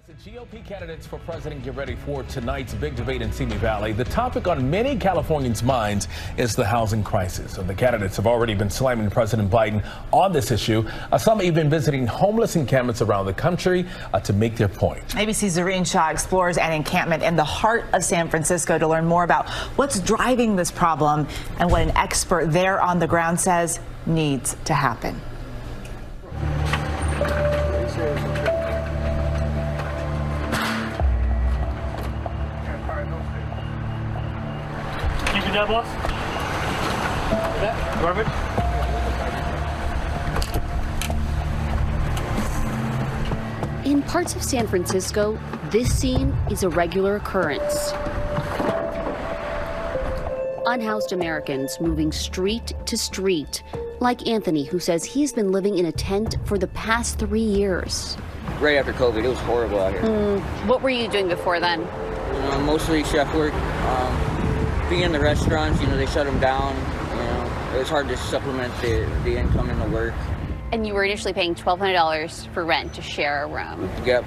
As the GOP candidates for president get ready for tonight's big debate in Simi Valley, the topic on many Californians' minds is the housing crisis. And the candidates have already been slamming President Biden on this issue. Some even visiting homeless encampments around the country to make their point. ABC's Zareen Shah explores an encampment in the heart of San Francisco to learn more about what's driving this problem and what an expert there on the ground says needs to happen. Job, boss. Garbage. In parts of San Francisco, this scene is a regular occurrence. Unhoused Americans moving street to street, like Anthony, who says he's been living in a tent for the past 3 years. Right after COVID, it was horrible out here. What were you doing before then? Mostly chef work. Being in the restaurants, they shut them down. It was hard to supplement the income and the work. And you were initially paying $1,200 for rent to share a room. Yep.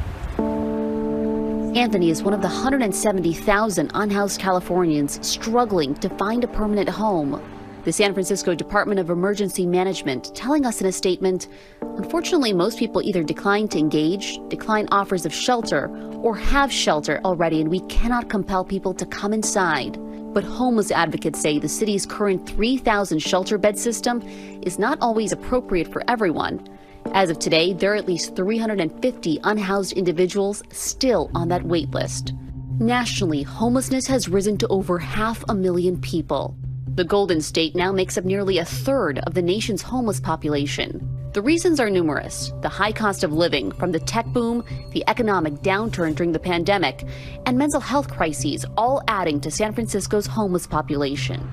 Anthony is one of the 170,000 unhoused Californians struggling to find a permanent home. The San Francisco Department of Emergency Management telling us in a statement, unfortunately, most people either decline to engage, decline offers of shelter, or have shelter already, and we cannot compel people to come inside. But homeless advocates say the city's current 3,000 shelter bed system is not always appropriate for everyone. As of today, there are at least 350 unhoused individuals still on that wait list. Nationally, homelessness has risen to over 500,000 people. The Golden State now makes up nearly a third of the nation's homeless population. The reasons are numerous: the high cost of living from the tech boom, the economic downturn during the pandemic, and mental health crises, all adding to San Francisco's homeless population.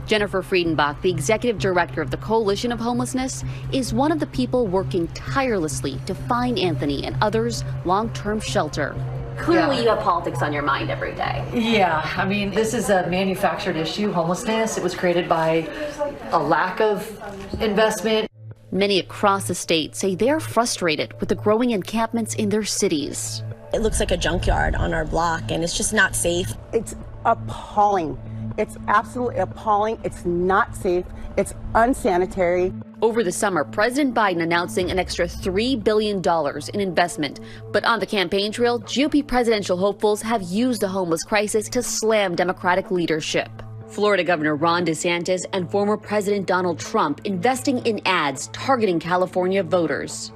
Jennifer Friedenbach, the executive director of the Coalition of Homelessness, is one of the people working tirelessly to find Anthony and others long-term shelter. Clearly, you have politics on your mind every day. Yeah, I mean, this is a manufactured issue, homelessness. It was created by a lack of investment. Many across the state say they're frustrated with the growing encampments in their cities. It looks like a junkyard on our block, and it's just not safe. It's appalling. It's absolutely appalling. It's not safe. It's unsanitary. Over the summer, President Biden announcing an extra $3 billion in investment. But on the campaign trail, GOP presidential hopefuls have used the homeless crisis to slam Democratic leadership. Florida Governor Ron DeSantis and former President Donald Trump investing in ads targeting California voters.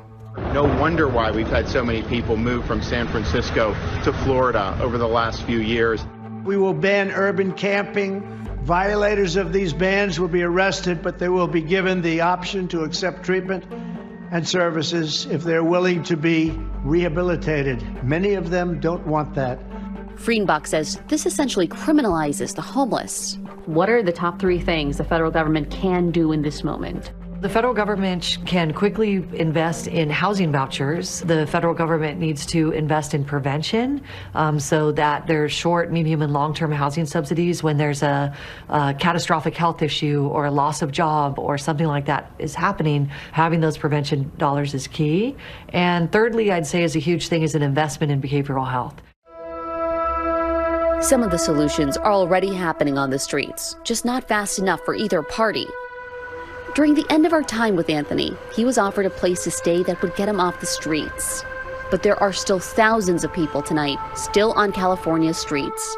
No wonder why we've had so many people move from San Francisco to Florida over the last few years. We will ban urban camping. Violators of these bans will be arrested, but they will be given the option to accept treatment and services if they're willing to be rehabilitated. Many of them don't want that. Friedenbach says this essentially criminalizes the homeless. What are the top 3 things the federal government can do in this moment? The federal government can quickly invest in housing vouchers. The federal government needs to invest in prevention so that there's short, medium, and long-term housing subsidies when there's a catastrophic health issue or a loss of job or something like that is happening. Having those prevention dollars is key. And thirdly, I'd say is a huge thing is an investment in behavioral health. Some of the solutions are already happening on the streets, just not fast enough for either party. During the end of our time with Anthony, he was offered a place to stay that would get him off the streets. But there are still thousands of people tonight, still on California's streets,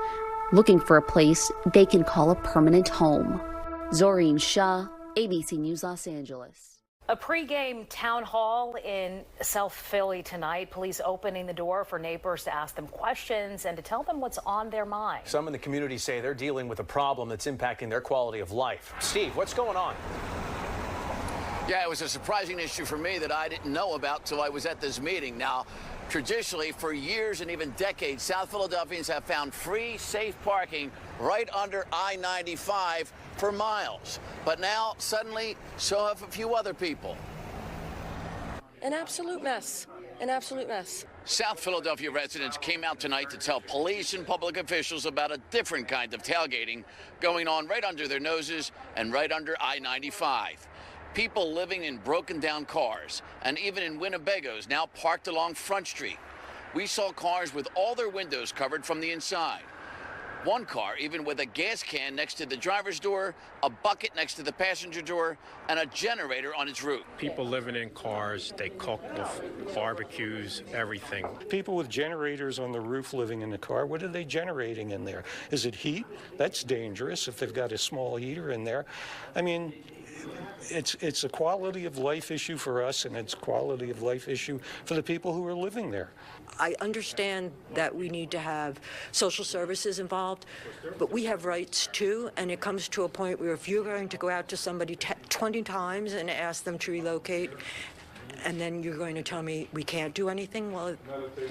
looking for a place they can call a permanent home. Zareen Shah, ABC News, Los Angeles. A pregame town hall in South Philly tonight. Police opening the door for neighbors to ask them questions and to tell them what's on their mind. Some in the community say they're dealing with a problem that's impacting their quality of life. Steve, what's going on? Yeah, it was a surprising issue for me that I didn't know about till I was at this meeting. Now, traditionally, for years and even decades, South Philadelphians have found free, safe parking right under I-95 for miles. But now, suddenly, so have a few other people. An absolute mess. An absolute mess. South Philadelphia residents came out tonight to tell police and public officials about a different kind of tailgating going on right under their noses and right under I-95. People living in broken down cars and even in Winnebagos now parked along Front Street. we saw cars with all their windows covered from the inside. One car even with a gas can next to the driver's door, a bucket next to the passenger door, and a generator on its roof. People living in cars, they cook with barbecues, everything. People with generators on the roof living in the car, what are they generating in there? Is it heat? That's dangerous if they've got a small heater in there. I mean, it's a quality of life issue for us, and it's a quality of life issue for the people who are living there. I understand that we need to have social services involved, but we have rights too, and it comes to a point where if you're going to go out to somebody 20 times and ask them to relocate, and then you're going to tell me we can't do anything, well,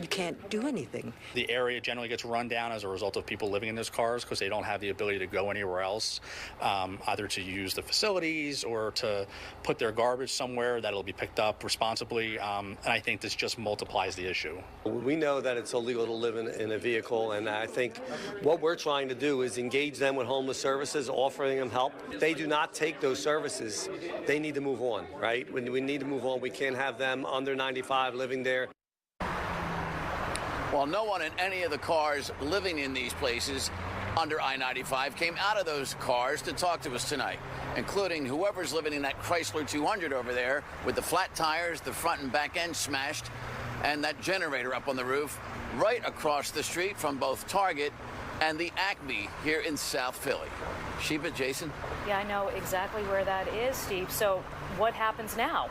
you can't do anything. The area generally gets run down as a result of people living in those cars because they don't have the ability to go anywhere else, either to use the facilities or to put their garbage somewhere that'll be picked up responsibly. And I think this just multiplies the issue. We know that it's illegal to live in a vehicle, and I think what we're trying to do is engage them with homeless services, offering them help. If they do not take those services, they need to move on, right? When we need to move on, we can't have them under 95 living there. While no one in any of the cars living in these places under I-95 came out of those cars to talk to us tonight, including whoever's living in that Chrysler 200 over there with the flat tires, the front and back end smashed, and that generator up on the roof right across the street from both Target and the Acme here in South Philly. Sheba, Jason? Yeah, I know exactly where that is, Steve. So what happens now?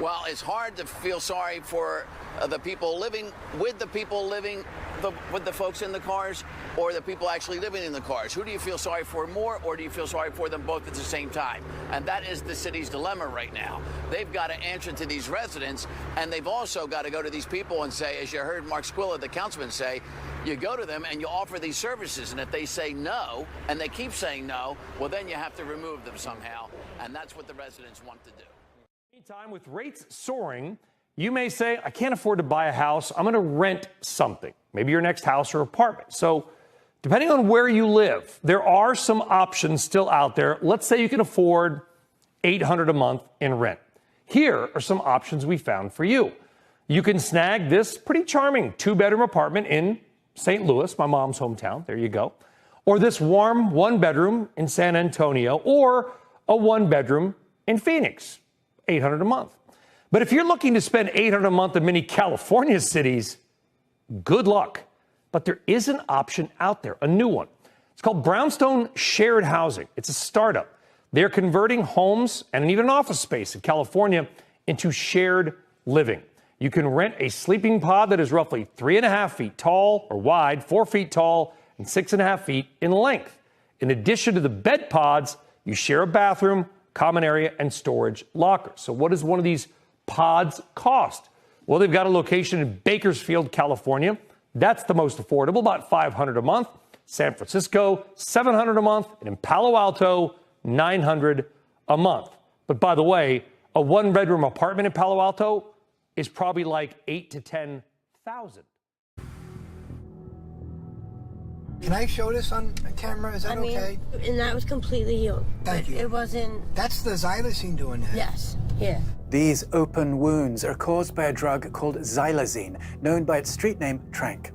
Well, it's hard to feel sorry for the people living with the folks in the cars, or the people actually living in the cars. Who do you feel sorry for more, or do you feel sorry for them both at the same time? And that is the city's dilemma right now. They've got to answer to these residents, and they've also got to go to these people and say, as you heard Mark Squilla, the councilman, say, you go to them and you offer these services, and if they say no, and they keep saying no, well, then you have to remove them somehow, and that's what the residents want to do. Meantime, with rates soaring, you may say, I can't afford to buy a house. I'm going to rent something, maybe your next house or apartment. So depending on where you live, there are some options still out there. Let's say you can afford $800 a month in rent. Here are some options we found for you. You can snag this pretty charming 2-bedroom apartment in St. Louis, my mom's hometown. There you go. Or this warm 1-bedroom in San Antonio, or a 1-bedroom in Phoenix. $800 a month. But if you're looking to spend $800 a month in many California cities, good luck. But there is an option out there, a new one. It's called Brownstone Shared Housing. It's a startup. They're converting homes and even office space in California into shared living. You can rent a sleeping pod that is roughly 3.5 feet tall or wide, 4 feet tall, and 6.5 feet in length. In addition to the bed pods, you share a bathroom, common area, and storage lockers. So what does one of these pods cost? Well, they've got a location in Bakersfield, California. That's the most affordable, about $500 a month. San Francisco, $700 a month. And in Palo Alto, $900 a month. But by the way, a 1-bedroom apartment in Palo Alto is probably like $8,000 to $10,000. Can I show this on camera? Is that okay? And that was completely healed. Thank you. It wasn't... That's the xylazine doing that. Yes. Yeah. These open wounds are caused by a drug called xylazine, known by its street name, Trank.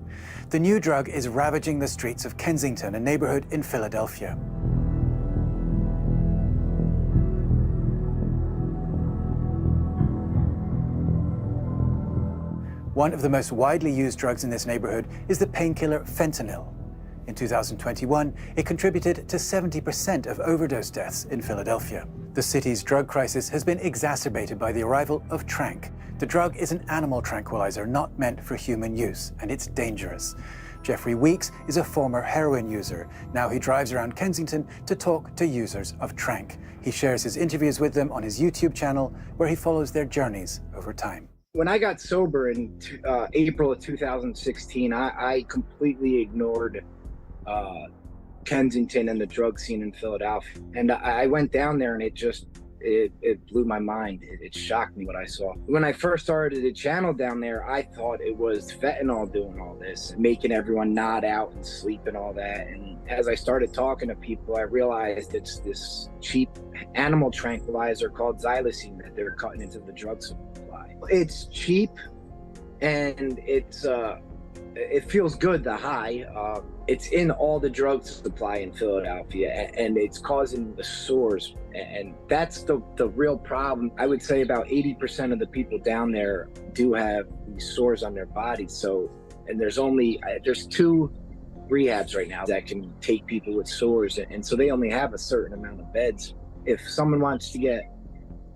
The new drug is ravaging the streets of Kensington, a neighborhood in Philadelphia. One of the most widely used drugs in this neighborhood is the painkiller fentanyl. In 2021, it contributed to 70% of overdose deaths in Philadelphia. The city's drug crisis has been exacerbated by the arrival of Trank. The drug is an animal tranquilizer not meant for human use, and it's dangerous. Jeffrey Weeks is a former heroin user. Now he drives around Kensington to talk to users of Trank. He shares his interviews with them on his YouTube channel, where he follows their journeys over time. When I got sober in April of 2016, I completely ignored Kensington and the drug scene in Philadelphia. And I went down there, and it blew my mind. It shocked me what I saw. When I first started the channel down there, I thought it was fentanyl doing all this, making everyone nod out and sleep and all that. And as I started talking to people, I realized it's this cheap animal tranquilizer called xylazine that they're cutting into the drug supply. It's cheap, and it feels good, the high. It's in all the drug supply in Philadelphia, and it's causing the sores, and that's the real problem. I would say about 80% of the people down there do have these sores on their bodies. So, and there's 2 rehabs right now that can take people with sores, and so they only have a certain amount of beds. If someone wants to get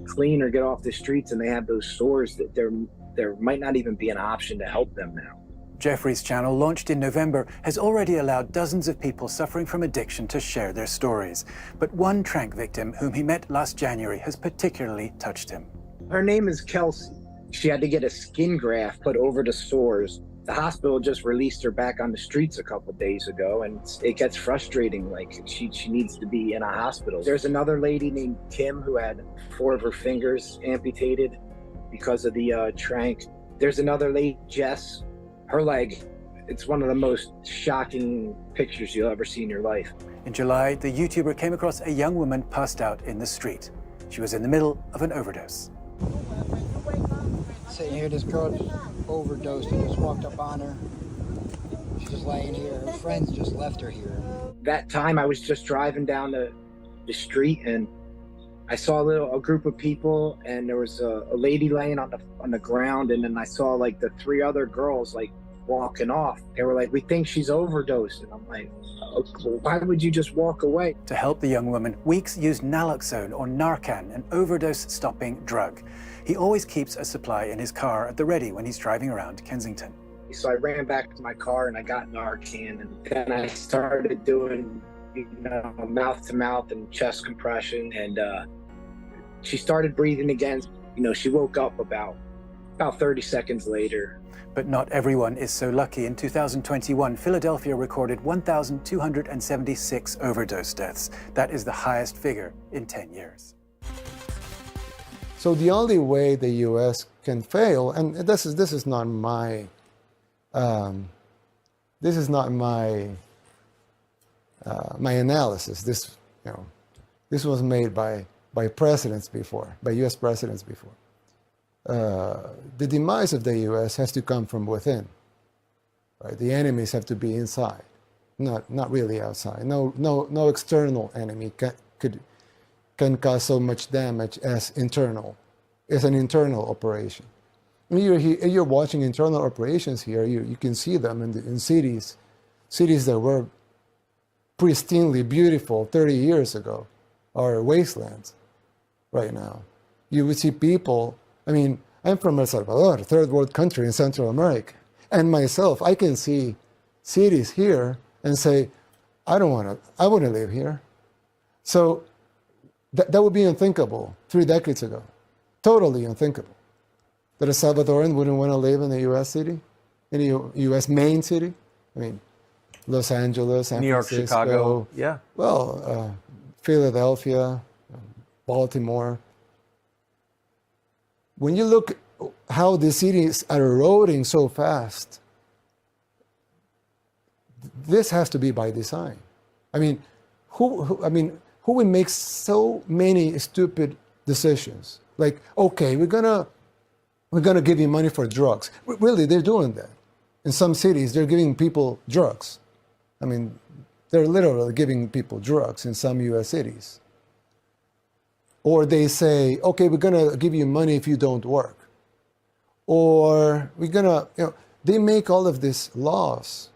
clean or get off the streets and they have those sores, that there might not even be an option to help them now. Jeffrey's channel, launched in November, has already allowed dozens of people suffering from addiction to share their stories. But one tranq victim whom he met last January has particularly touched him. Her name is Kelsey. She had to get a skin graft put over the sores. The hospital just released her back on the streets a couple days ago, and it gets frustrating. Like, she needs to be in a hospital. There's another lady named Kim who had 4 of her fingers amputated because of the tranq. There's another lady, Jess. Her leg, it's one of the most shocking pictures you'll ever see in your life. In July, the YouTuber came across a young woman passed out in the street. She was in the middle of an overdose. Sitting here, this girl overdosed. I just walked up on her. She's just laying here. Her friends just left her here. That time I was just driving down the street, and I saw a group of people, and there was a lady laying on the ground, and then I saw like the 3 other girls like walking off. They were like, "We think she's overdosed," and I'm like, "Why would you just walk away?" To help the young woman, Weeks used naloxone or Narcan, an overdose-stopping drug. He always keeps a supply in his car at the ready when he's driving around Kensington. So I ran back to my car and I got Narcan, and then I started doing, mouth to mouth and chest compression, and she started breathing again. She woke up about 30 seconds later. But not everyone is so lucky. In 2021, Philadelphia recorded 1,276 overdose deaths. That is the highest figure in 10 years. So the only way the U.S. can fail, and this is not my my analysis. This was made by presidents before, by U.S. presidents before. The demise of the U.S. has to come from within. Right? The enemies have to be inside, not really outside. No external enemy can cause so much damage as internal. It's an internal operation. You're watching internal operations here. You can see them in cities that were pristinely beautiful 30 years ago are wastelands right now. You would see people. I'm from El Salvador, a third world country in Central America, and myself, I can see cities here and say, I wouldn't live here. So that would be unthinkable 3 decades ago. Totally unthinkable. That a Salvadoran wouldn't want to live in a U.S. city, in a U.S. main city. Los Angeles, San New York, Francisco, Chicago, yeah. Well, Philadelphia, Baltimore. When you look how the cities are eroding so fast, this has to be by design. Who would make so many stupid decisions? Like, okay, we're gonna give you money for drugs. Really, they're doing that. In some cities, they're giving people drugs. They're literally giving people drugs in some U.S. cities. Or they say, okay, we're gonna give you money if you don't work. Or we're gonna, they make all of these laws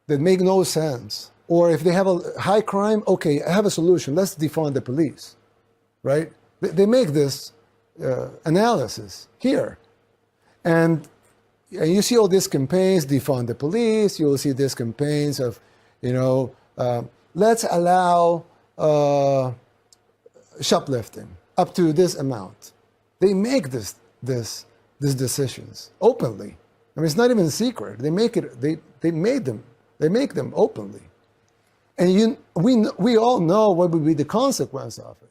that make no sense. Or if they have a high crime, okay, I have a solution. Let's defund the police, right? They make this analysis here. And you see all these campaigns, defund the police. You will see these campaigns of, let's allow shoplifting up to this amount. They make these decisions openly. It's not even secret. They make it. They make them openly. And we all know what would be the consequence of it.